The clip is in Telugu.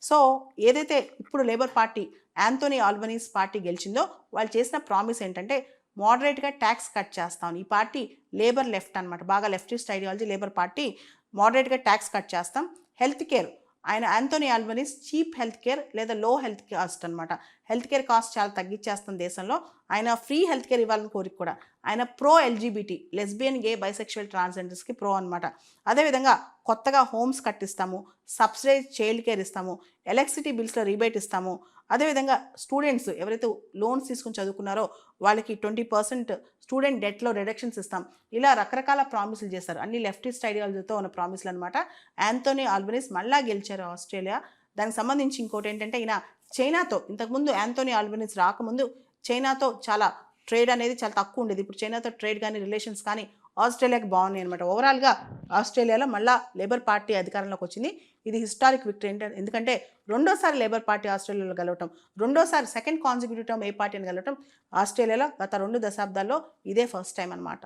సో ఏదైతే ఇప్పుడు labour party Anthony Albanese party గెలిచిందో వాళ్ళు చేసిన ప్రామిస్ ఏంటంటే మోడరేట్గా ట్యాక్స్ కట్ చేస్తాం. ఈ పార్టీ లేబర్ లెఫ్ట్ అనమాట, బాగా లెఫ్టిస్ట్ ఐడియాలజీ లేబర్ పార్టీ. మోడరేట్గా ట్యాక్స్ కట్ చేస్తాం. హెల్త్ కేర్, ఆయన Anthony Albanese cheap health care లేదా లో హెల్త్ కాస్ట్ అనమాట, హెల్త్ కేర్ కాస్ట్ చాలా తగ్గించేస్తాం దేశంలో. ఆయన ఫ్రీ హెల్త్ కేర్ ఇవ్వాలని కోరిక కూడా. ఆయన ప్రో ఎల్జీబీటీ, లెస్బియన్, గే, బైసెక్షువల్, ట్రాన్స్జెండర్స్కి ప్రో అనమాట. అదేవిధంగా కొత్తగా హోమ్స్ కట్టిస్తాము, సబ్సిడైజ్ చైల్డ్ కేర్ ఇస్తాము, ఎలక్ట్రిసిటీ బిల్స్లో రీబేట్ ఇస్తాము. అదేవిధంగా స్టూడెంట్స్ ఎవరైతే లోన్స్ తీసుకుని చదువుకున్నారో వాళ్ళకి 20% స్టూడెంట్ డెట్లో రిడక్షన్స్ ఇస్తాం. ఇలా రకరకాల ప్రామిసులు చేస్తారు. అన్ని లెఫ్టిస్ట్ ఐడియాలజీతో ఉన్న ప్రామిసులు అనమాట. యాంథోనీ ఆల్బనీస్ మళ్ళా గెలిచారు ఆస్ట్రేలియా. దానికి సంబంధించి ఇంకోటి ఏంటంటే, ఈయన చైనాతో, ఇంతకుముందు యాంథోనీ ఆల్బనీస్ రాకముందు చైనాతో చాలా ట్రేడ్ అనేది చాలా తక్కువ ఉండేది. ఇప్పుడు చైనాతో ట్రేడ్ కానీ రిలేషన్స్ కానీ ఆస్ట్రేలియాకి బాగున్నాయి అనమాట. ఓవరాల్గా ఆస్ట్రేలియాలో మళ్ళా లేబర్ పార్టీ అధికారంలోకి వచ్చింది. ఇది హిస్టారిక్ విక్టరీ. ఎందుకంటే రెండోసారి లేబర్ పార్టీ ఆస్ట్రేలియాలో గెలవటం, రెండోసారి సెకండ్ కాన్సిక్యూటివ్ టర్మ్ ఏ పార్టీని గెలవటం ఆస్ట్రేలియాలో గత 2 దశాబ్దాల్లో ఇదే ఫస్ట్ టైం అనమాట.